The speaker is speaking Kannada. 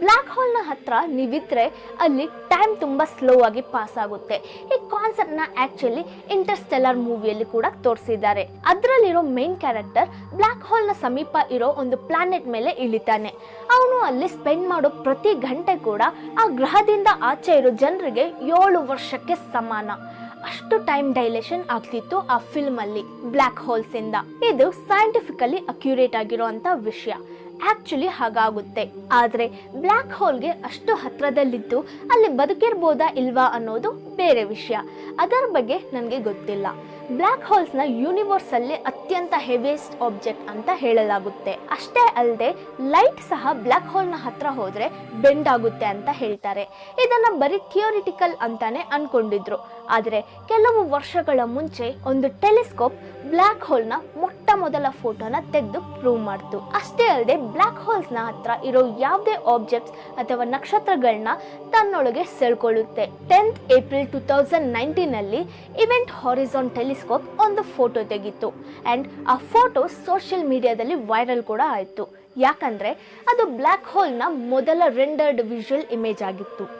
ಬ್ಲ್ಯಾಕ್ ಹೋಲ್ನ ಹತ್ರ ನೀವಿದ್ರೆ ಅಲ್ಲಿ ಟೈಮ್ ತುಂಬ ಸ್ಲೋ ಆಗಿ ಪಾಸ್ ಆಗುತ್ತೆ. ಈ ಕಾನ್ಸೆಪ್ಟ್ನ ಆಕ್ಚುಲಿ ಇಂಟರ್ಸ್ಟೆಲ್ಲರ್ ಮೂವಿಯಲ್ಲಿ ಕೂಡ ತೋರಿಸಿದ್ದಾರೆ. ಅದರಲ್ಲಿರೋ ಮೇನ್ ಕ್ಯಾರೆಕ್ಟರ್ ಬ್ಲ್ಯಾಕ್ ಹೋಲ್ನ ಸಮೀಪ ಇರೋ ಒಂದು ಪ್ಲಾನೆಟ್ ಮೇಲೆ ಇಳಿತಾನೆ. ಅವನು ಅಲ್ಲಿ ಸ್ಪೆಂಡ್ ಮಾಡೋ ಪ್ರತಿ ಗಂಟೆ ಕೂಡ ಆ ಗ್ರಹದಿಂದ ಆಚೆ ಇರೋ ಜನರಿಗೆ 7 ವರ್ಷಕ್ಕೆ ಸಮಾನ. ಅಷ್ಟು ಟೈಮ್ ಡೈಲೇಷನ್ ಆಗ್ತಿತ್ತು ಆ ಫಿಲ್ಮ್ ಅಲ್ಲಿ ಬ್ಲ್ಯಾಕ್ ಹೋಲ್ಸ್ ಇಂದ. ಇದು ಸೈಂಟಿಫಿಕಲಿ ಅಕ್ಯುರೇಟ್ ಆಗಿರುವಂತ ವಿಷಯ. ಆಕ್ಚುಲಿ ಹಾಗಾಗುತ್ತೆ. ಆದ್ರೆ ಬ್ಲ್ಯಾಕ್ ಹೋಲ್ಗೆ ಅಷ್ಟು ಹತ್ರದಲ್ಲಿದ್ದು ಅಲ್ಲಿ ಬದುಕಿರ್ಬೋದಾ ಇಲ್ವಾ ಅನ್ನೋದು ಬೇರೆ ವಿಷಯ. ಅದರ ಬಗ್ಗೆ ನನಗೆ ಗೊತ್ತಿಲ್ಲ. ಬ್ಲ್ಯಾಕ್ ಹೋಲ್ಸ್ ನ ಯೂನಿವರ್ಸ್ ಅಲ್ಲಿ ಅತ್ಯಂತ ಹೆವಿಯೆಸ್ಟ್ ಆಬ್ಜೆಕ್ಟ್ ಅಂತ ಹೇಳಲಾಗುತ್ತೆ. ಅಷ್ಟೇ ಅಲ್ಲದೆ ಲೈಟ್ ಸಹ ಬ್ಲ್ಯಾಕ್ ಹೋಲ್ ನ ಹತ್ರ ಹೋದ್ರೆ ಬೆಂಡ್ ಆಗುತ್ತೆ ಅಂತ ಹೇಳ್ತಾರೆ. ಇದನ್ನ ಬರೀ ಥಿಯೋರಿಟಿಕಲ್ ಅಂತಾನೆ ಅನ್ಕೊಂಡಿದ್ರು. ಆದ್ರೆ ಕೆಲವು ವರ್ಷಗಳ ಮುಂಚೆ ಒಂದು ಟೆಲಿಸ್ಕೋಪ್ ಬ್ಲ್ಯಾಕ್ ಹೋಲ್ ನ ಮೊಟ್ಟ ಮೊದಲ ಫೋಟೋನ ತೆಗೆದು ಪ್ರೂವ್ ಮಾಡ್ತು. ಅಷ್ಟೇ ಅಲ್ಲದೆ ಬ್ಲ್ಯಾಕ್ ಹೋಲ್ಸ್ ನ ಹತ್ರ ಇರೋ ಯಾವುದೇ ಆಬ್ಜೆಕ್ಟ್ಸ್ ಅಥವಾ ನಕ್ಷತ್ರಗಳನ್ನ ತನ್ನೊಳಗೆ ಸೆಳ್ಕೊಳ್ಳುತ್ತೆ. 10th ಏಪ್ರಿಲ್ 2019 ಅಲ್ಲಿ ಇವೆಂಟ್ ಹಾರಿಝಾನ್ ಟೆಲಿಸ್ಕೋಪ್ ಒಂದು ಫೋಟೋ ತೆಗಿತು. ಅಂಡ್ ಆ ಫೋಟೋ ಸೋಷಿಯಲ್ ಮೀಡಿಯಾದಲ್ಲಿ ವೈರಲ್ ಕೂಡ ಆಯ್ತು. ಯಾಕಂದ್ರೆ ಅದು ಬ್ಲ್ಯಾಕ್ ಹೋಲ್ ನ ಮೊದಲ ರೆಂಡರ್ಡ್ ವಿಜುವಲ್ ಇಮೇಜ್ ಆಗಿತ್ತು.